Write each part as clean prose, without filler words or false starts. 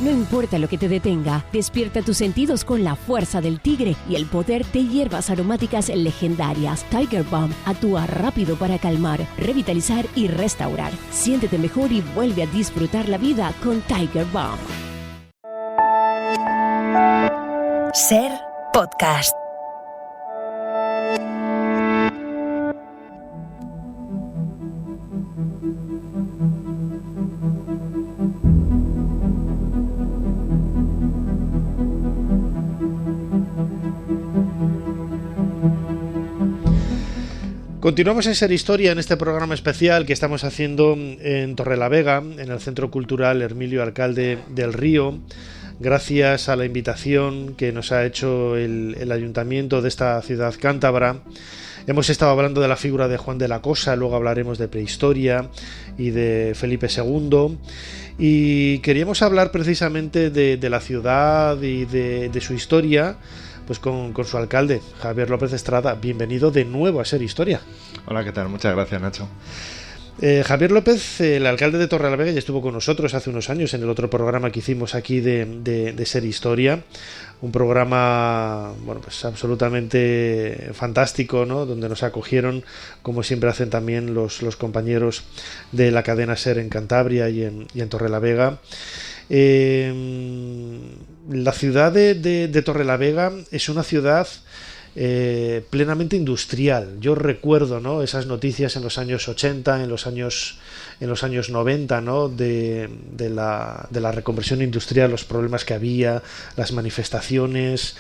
No importa lo que te detenga, despierta tus sentidos con la fuerza del tigre y el poder de hierbas aromáticas legendarias. Tiger Balm actúa rápido para calmar, revitalizar y restaurar. Siéntete mejor y vuelve a disfrutar la vida con Tiger Balm. Ser Podcast. Continuamos en Ser Historia en este programa especial que estamos haciendo en Torrelavega, en el Centro Cultural Hermilio Alcalde del Río, gracias a la invitación que nos ha hecho el ayuntamiento de esta ciudad cántabra. Hemos estado hablando de la figura de Juan de la Cosa, luego hablaremos de prehistoria y de Felipe II, y queríamos hablar precisamente de la ciudad y de su historia, pues con su alcalde, Javier López Estrada. Bienvenido de nuevo a Ser Historia. Hola, ¿qué tal? Muchas gracias, Nacho. Javier López, el alcalde de Torrelavega, ya estuvo con nosotros hace unos años en el otro programa que hicimos aquí de Ser Historia, un programa, bueno, pues absolutamente fantástico, ¿no? Donde nos acogieron, como siempre hacen también los compañeros de la cadena Ser en Cantabria y en Torrelavega. La ciudad de Torrelavega es una ciudad plenamente industrial. Yo recuerdo, ¿no?, esas noticias en los años 80, en los años 90, ¿no?, de la reconversión industrial, los problemas que había, las manifestaciones,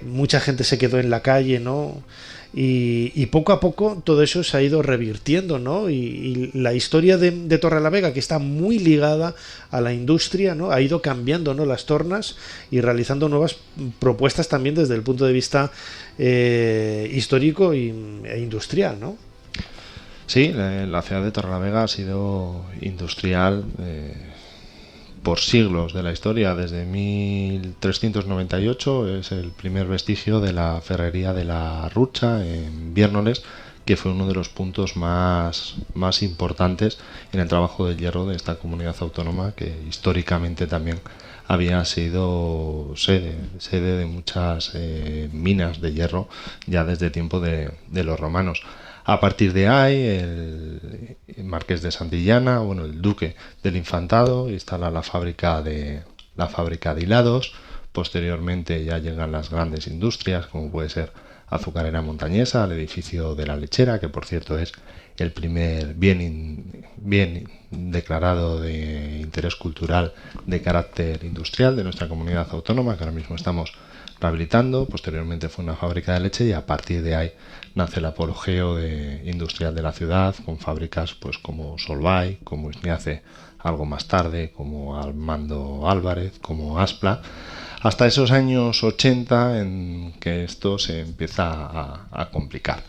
mucha gente se quedó en la calle, ¿no? Y poco a poco todo eso se ha ido revirtiendo, ¿no? Y la historia de Torrelavega, que está muy ligada a la industria, ¿no?, ha ido cambiando, ¿no?, las tornas y realizando nuevas propuestas también desde el punto de vista histórico e industrial, ¿no? Sí, la ciudad de Torrelavega ha sido industrial por siglos de la historia. Desde 1398 es el primer vestigio de la ferrería de la Rucha en Viérnoles, que fue uno de los puntos más importantes en el trabajo del hierro de esta comunidad autónoma, que históricamente también había sido sede de muchas minas de hierro ya desde tiempo de los romanos. A partir de ahí, el marqués de Santillana, bueno, el duque del Infantado, instala la fábrica de hilados. Posteriormente ya llegan las grandes industrias, como puede ser Azucarera Montañesa, el edificio de la Lechera, que por cierto es el primer bien declarado de interés cultural de carácter industrial de nuestra comunidad autónoma, que ahora mismo estamos rehabilitando. Posteriormente fue una fábrica de leche y a partir de ahí nace el apogeo industrial de la ciudad, con fábricas pues como Solvay, como Isniace algo más tarde, como Armando Álvarez, como Aspla, hasta esos años 80 en que esto se empieza a complicar.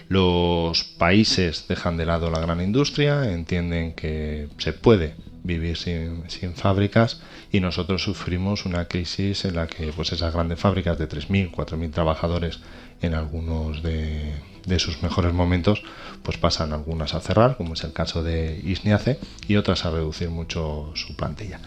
Los países dejan de lado la gran industria, entienden que se puede vivir sin fábricas, y nosotros sufrimos una crisis en la que pues esas grandes fábricas de 3.000, 4.000 trabajadores en algunos de sus mejores momentos pues pasan algunas a cerrar, como es el caso de Isniace, y otras a reducir mucho su plantilla.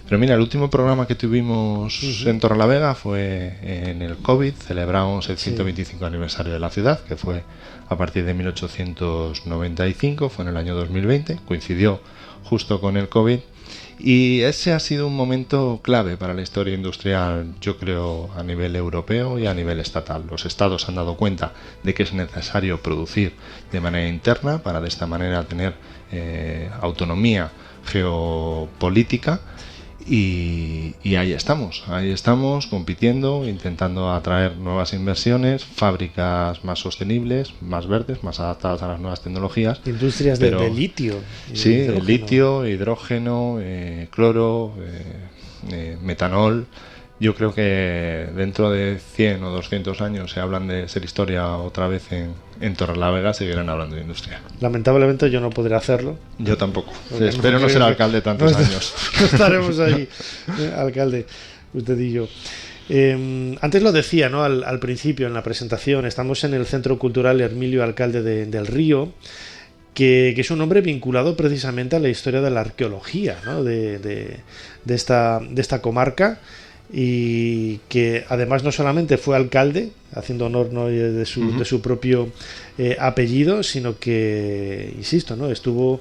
Pero mira, el último programa que tuvimos en Torrelavega fue en el COVID. Celebramos el 125 aniversario de la ciudad, que fue a partir de 1895, fue en el año 2020, coincidió justo con el COVID, y ese ha sido un momento clave para la historia industrial, yo creo, a nivel europeo y a nivel estatal. Los estados han dado cuenta de que es necesario producir de manera interna para de esta manera tener autonomía geopolítica. Y ahí estamos compitiendo, intentando atraer nuevas inversiones, fábricas más sostenibles, más verdes, más adaptadas a las nuevas tecnologías. Industrias de litio. Sí, hidrógeno. Litio, hidrógeno, cloro, metanol. Yo creo que dentro de 100 o 200 años se hablan de Ser Historia otra vez en Torrelavega, seguirán hablando de industria. Lamentablemente yo no podré hacerlo. Yo tampoco. Espero no ser alcalde tantos años. No estaremos ahí, alcalde, usted y yo. Antes lo decía, ¿no?, al principio en la presentación, estamos en el Centro Cultural Hermilio Alcalde del Río, que es un hombre vinculado precisamente a la historia de la arqueología, ¿no? de esta comarca, y que además no solamente fue alcalde, haciendo honor, ¿no?, de su propio apellido, sino que, insisto, ¿no?, estuvo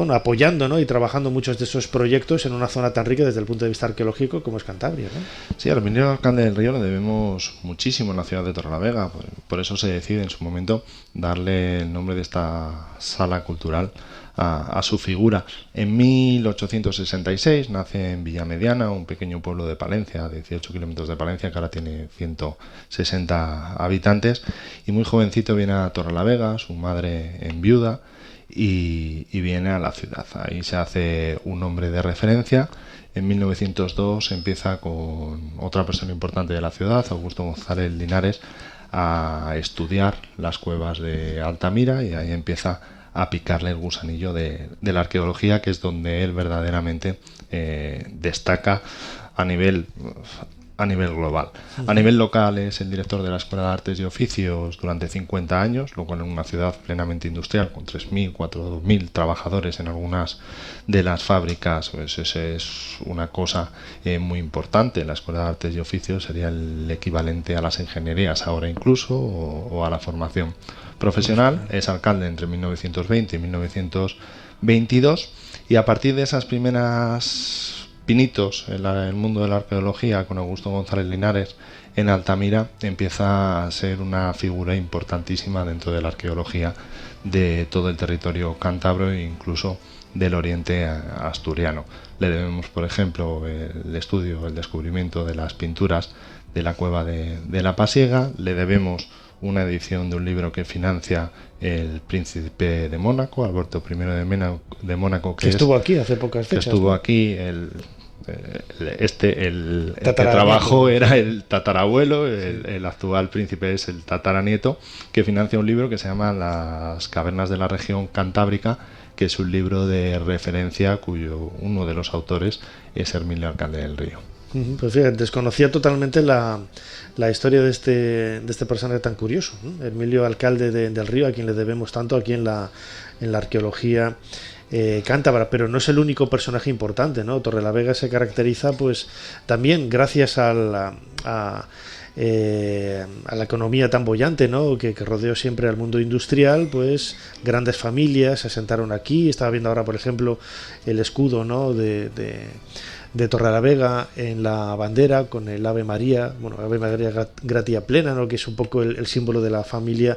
apoyando, ¿no?, y trabajando muchos de esos proyectos en una zona tan rica desde el punto de vista arqueológico como es Cantabria, ¿no? Sí, al Herminio Alcalde del Río le debemos muchísimo en la ciudad de Torrelavega. Por eso se decide en su momento darle el nombre de esta sala cultural a su figura. En 1866 nace en Villamediana, un pequeño pueblo de Palencia, 18 kilómetros de Palencia, que ahora tiene 160 habitantes, y muy jovencito viene a Torrelavega, su madre enviuda, y viene a la ciudad. Ahí se hace un hombre de referencia. En 1902 empieza con otra persona importante de la ciudad, Augusto González Linares, a estudiar las cuevas de Altamira, y ahí empieza a picarle el gusanillo de la arqueología, que es donde él verdaderamente destaca a nivel global. A nivel local es el director de la Escuela de Artes y Oficios durante 50 años, lo cual en una ciudad plenamente industrial con 3.000, 4.000 trabajadores en algunas de las fábricas, pues eso es una cosa muy importante. La Escuela de Artes y Oficios sería el equivalente a las ingenierías ahora incluso, o a la formación profesional. Es alcalde entre 1920 y 1922, y a partir de esas primeras pinitos en el mundo de la arqueología con Augusto González Linares en Altamira, empieza a ser una figura importantísima dentro de la arqueología de todo el territorio cántabro e incluso del oriente asturiano. Le debemos, por ejemplo, el descubrimiento de las pinturas de la cueva de la Pasiega. Le debemos una edición de un libro que financia el príncipe de Mónaco, Alberto I de Mónaco, que estuvo aquí hace pocas fechas. Que estuvo, ¿no?, aquí. El que trabajó era el tatarabuelo, el actual príncipe es el tataranieto, que financia un libro que se llama Las cavernas de la región cantábrica, que es un libro de referencia cuyo uno de los autores es Herminio Alcalde del Río. Pues fíjate, desconocía totalmente la historia de este personaje tan curioso, ¿no? Herminio Alcalde del Río, a quien le debemos tanto aquí en la arqueología cántabra, pero no es el único personaje importante, ¿no? Torrelavega se caracteriza, pues, también gracias a la economía tan bollante, ¿no?, que rodeó siempre al mundo industrial. Pues grandes familias se asentaron aquí. Estaba viendo ahora, por ejemplo, el escudo, ¿no?, de Torrelavega en la bandera con el Ave María, Ave María Gratia Plena, ¿no?, que es un poco el símbolo de la familia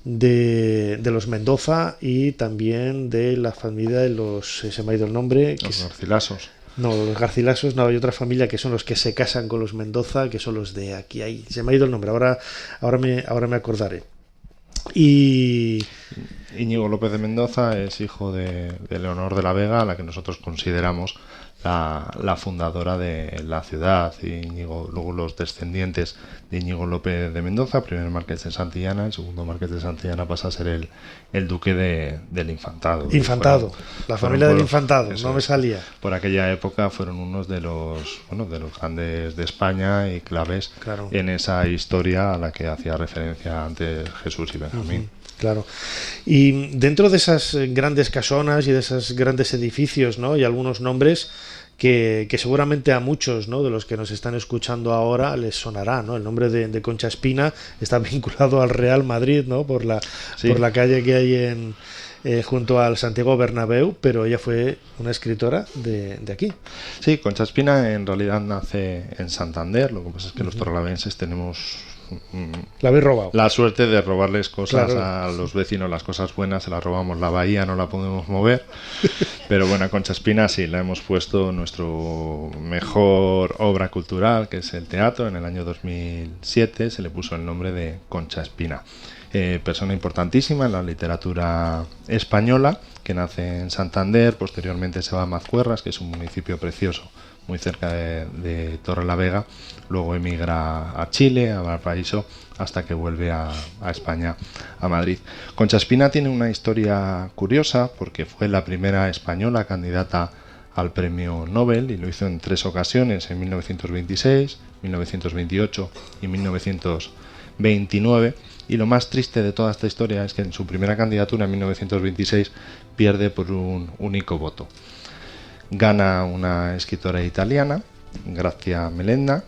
de los Mendoza, y también de la familia de los, se me ha ido el nombre, los Garcilasos. No, los Garcilasos no, hay otra familia que son los que se casan con los Mendoza, que son los de aquí, ahí, se me ha ido el nombre, ahora me acordaré. Y Íñigo López de Mendoza es hijo de Leonor de la Vega, a la que nosotros consideramos la fundadora de la ciudad. Luego los descendientes de Íñigo López de Mendoza, primer marqués de Santillana, el segundo marqués de Santillana pasa a ser el duque del Infantado. La familia del Infantado, no me salía. Por aquella época fueron unos de los grandes de España y claves, claro, en esa historia a la que hacía referencia antes Jesús y Benjamín. Claro. Y dentro de esas grandes casonas y de esos grandes edificios, ¿no?, y algunos nombres que seguramente a muchos, ¿no?, de los que nos están escuchando ahora les sonará, ¿no? El nombre de Concha Espina está vinculado al Real Madrid, ¿no?, por la calle que hay junto al Santiago Bernabéu, pero ella fue una escritora de aquí. Sí, Concha Espina en realidad nace en Santander. Lo que pasa es que los torrelavenses tenemos la habéis robado. La suerte de robarles cosas, claro, a los vecinos. Las cosas buenas se las robamos. La bahía no la podemos mover. Pero bueno, a Concha Espina sí la hemos puesto nuestro mejor obra cultural, que es el teatro. En el año 2007 se le puso el nombre de Concha Espina. Persona importantísima en la literatura española, que nace en Santander. Posteriormente se va a Mazcuerras, que es un municipio precioso muy cerca de Torrelavega. Luego emigra a Chile, a Valparaíso, hasta que vuelve a España, a Madrid. Concha Espina tiene una historia curiosa, porque fue la primera española candidata al premio Nobel, y lo hizo en 3 ocasiones, en 1926, 1928 y 1929. 29, y lo más triste de toda esta historia es que en su primera candidatura en 1926 pierde por un único voto. Gana una escritora italiana, Grazia Melenda,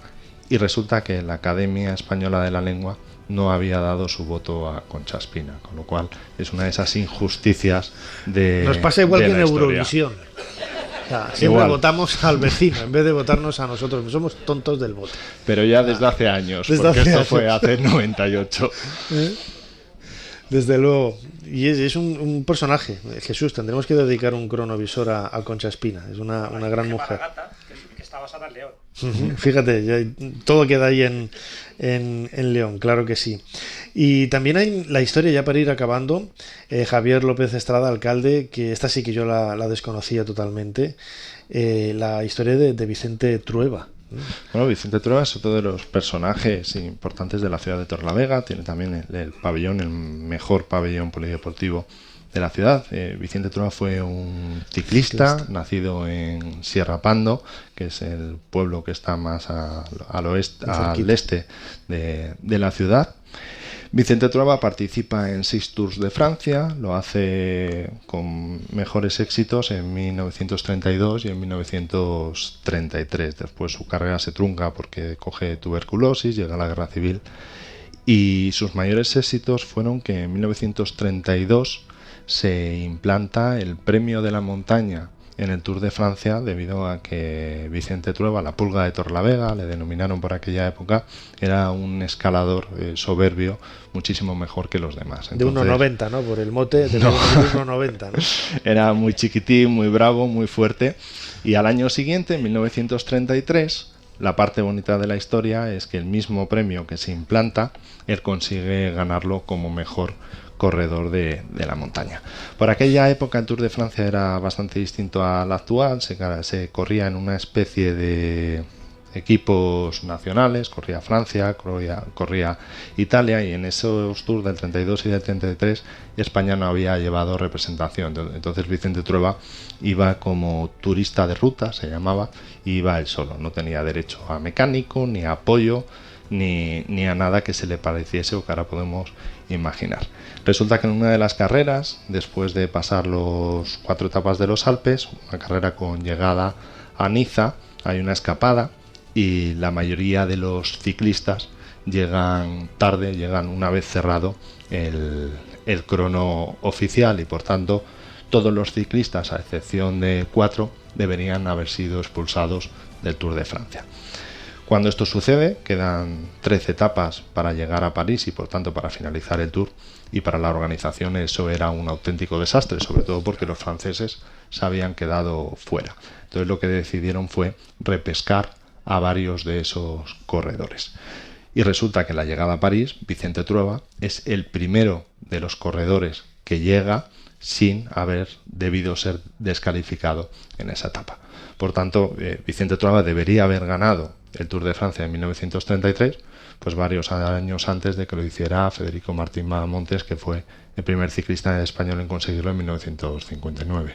y resulta que la Academia Española de la Lengua no había dado su voto a Concha Espina, con lo cual es una de esas injusticias de Nos pasa igual de que en la historia. Eurovisión. O sea, siempre Igual. votamos al vecino en vez de votarnos a nosotros. Somos tontos del voto. Pero ya desde hace años, Desde porque hace esto años. fue hace 98. Desde luego. Y es un personaje. Jesús, tendremos que dedicar un cronovisor a Concha Espina. Es una gran mujer. Que está basada en León. Fíjate, todo queda ahí en León, claro que sí. Y también hay la historia, ya para ir acabando, Javier López Estrada, alcalde, que esta sí que yo la desconocía totalmente, la historia de Vicente Trueba. Bueno, Vicente Trueba es otro de los personajes importantes de la ciudad de Torrelavega. Tiene también el pabellón, el mejor pabellón polideportivo de la ciudad. Vicente Trueba fue un ciclista nacido en Sierra Pando, que es el pueblo que está más al este de la ciudad. Vicente Trueba participa en 6 Tours de Francia, lo hace con mejores éxitos en 1932 y en 1933. Después su carrera se trunca porque coge tuberculosis, llega a la guerra civil, y sus mayores éxitos fueron que en 1932 se implanta el premio de la montaña en el Tour de Francia, debido a que Vicente Trueba, la pulga de Torrelavega, le denominaron por aquella época, era un escalador soberbio, muchísimo mejor que los demás. Entonces, de 1,90, ¿no? Por el mote de 1,90, ¿no? Era muy chiquitín, muy bravo, muy fuerte. Y al año siguiente, en 1933, la parte bonita de la historia es que el mismo premio que se implanta, él consigue ganarlo como mejor corredor de la montaña. Por aquella época el Tour de Francia era bastante distinto al actual. Se corría en una especie de equipos nacionales, corría Francia, corría Italia, y en esos Tours del 32 y del 33 España no había llevado representación. Entonces Vicente Trueba iba como turista de ruta, se llamaba, y iba él solo, no tenía derecho a mecánico, ni a apoyo, ni a nada que se le pareciese o que ahora podemos imaginar. Resulta que en una de las carreras, después de pasar los 4 etapas de los Alpes, una carrera con llegada a Niza, hay una escapada y la mayoría de los ciclistas llegan tarde, llegan una vez cerrado el crono oficial, y por tanto todos los ciclistas, a excepción de 4, deberían haber sido expulsados del Tour de Francia. Cuando esto sucede, quedan 13 etapas para llegar a París y por tanto para finalizar el Tour, y para la organización eso era un auténtico desastre, sobre todo porque los franceses se habían quedado fuera. Entonces lo que decidieron fue repescar a varios de esos corredores. Y resulta que en la llegada a París, Vicente Trueba es el primero de los corredores que llega sin haber debido ser descalificado en esa etapa. Por tanto, Vicente Trueba debería haber ganado el Tour de Francia en 1933, pues varios años antes de que lo hiciera Federico Martín Montes, que fue el primer ciclista español en conseguirlo en 1959.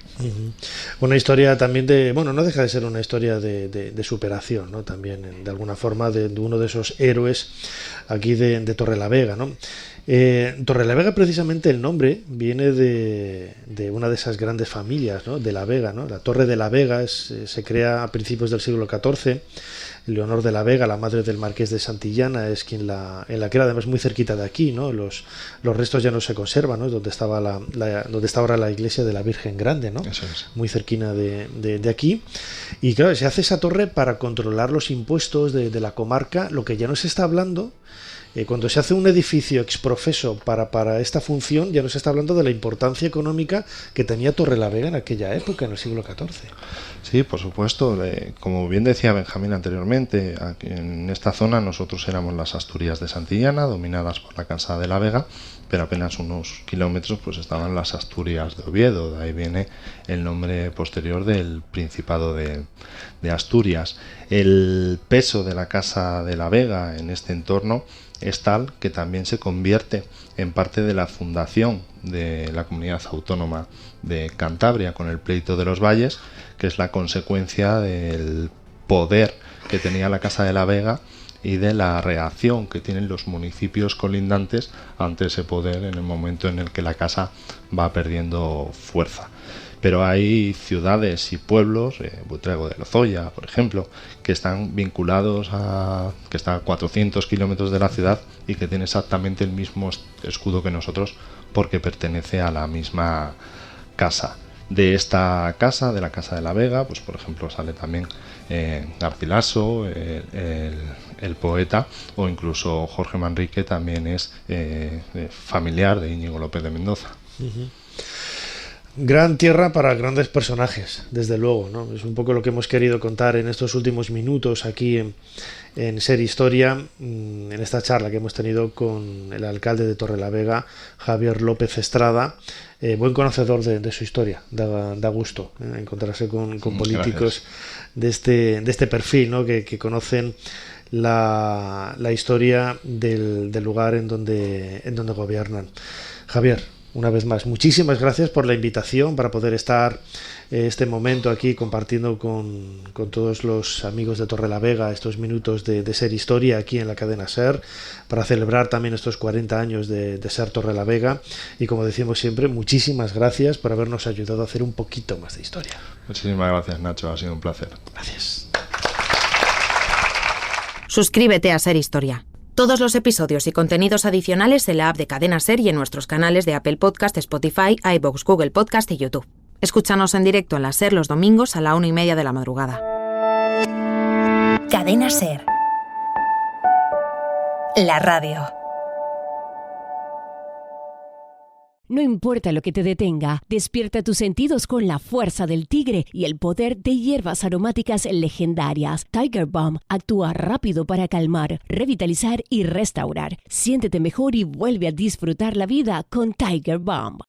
Una historia también no deja de ser una historia de superación, ¿no? También, de alguna forma, de uno de esos héroes aquí de Torrelavega, ¿no? Torrelavega, precisamente el nombre viene de una de esas grandes familias, ¿no? De la Vega, ¿no? La Torre de la Vega se crea a principios del siglo XIV. Leonor de la Vega, la madre del marqués de Santillana, es quien la crea, además muy cerquita de aquí, ¿no? Los restos ya no se conservan, ¿no? Donde estaba donde está ahora la iglesia de la Virgen Grande, ¿no? Eso es. Muy cerquina de aquí. Y claro, se hace esa torre para controlar los impuestos de la comarca, lo que ya no se está hablando. Cuando se hace un edificio exprofeso para esta función, ya no se está hablando de la importancia económica que tenía Torrelavega en aquella época, en el siglo XIV. Sí, por supuesto. Como bien decía Benjamín anteriormente, aquí en esta zona nosotros éramos las Asturias de Santillana, dominadas por la Casa de la Vega, pero apenas unos kilómetros pues estaban las Asturias de Oviedo. De ahí viene el nombre posterior del Principado de Asturias. El peso de la Casa de la Vega en este entorno es tal que también se convierte en parte de la fundación de la Comunidad Autónoma de Cantabria, con el pleito de los valles, que es la consecuencia del poder que tenía la Casa de la Vega y de la reacción que tienen los municipios colindantes ante ese poder en el momento en el que la casa va perdiendo fuerza. Pero hay ciudades y pueblos, Buitrago de Lozoya, por ejemplo, que están vinculados que está a 400 kilómetros de la ciudad y que tiene exactamente el mismo escudo que nosotros porque pertenece a la misma casa. De esta casa, de la Casa de la Vega, pues por ejemplo sale también Garcilaso, el poeta, o incluso Jorge Manrique también es familiar de Íñigo López de Mendoza. Uh-huh. Gran tierra para grandes personajes, desde luego, ¿no? Es un poco lo que hemos querido contar en estos últimos minutos aquí en Ser Historia, en esta charla que hemos tenido con el alcalde de Torrelavega, Javier López Estrada, buen conocedor de su historia. Da gusto encontrarse con políticos de este perfil, ¿no? que conocen la historia del lugar en donde gobiernan. Javier, una vez más, muchísimas gracias por la invitación para poder estar este momento aquí compartiendo con todos los amigos de Torrelavega estos minutos de Ser Historia aquí en la cadena SER, para celebrar también estos 40 años de Ser Torrelavega, y como decimos siempre, muchísimas gracias por habernos ayudado a hacer un poquito más de historia. Muchísimas gracias, Nacho, ha sido un placer. Gracias. Suscríbete a Ser Historia. Todos los episodios y contenidos adicionales en la app de Cadena SER y en nuestros canales de Apple Podcast, Spotify, iVoox, Google Podcast y YouTube. Escúchanos en directo en la SER los domingos a la 1:30 de la madrugada. Cadena SER. La radio. No importa lo que te detenga, despierta tus sentidos con la fuerza del tigre y el poder de hierbas aromáticas legendarias. Tiger Balm actúa rápido para calmar, revitalizar y restaurar. Siéntete mejor y vuelve a disfrutar la vida con Tiger Balm.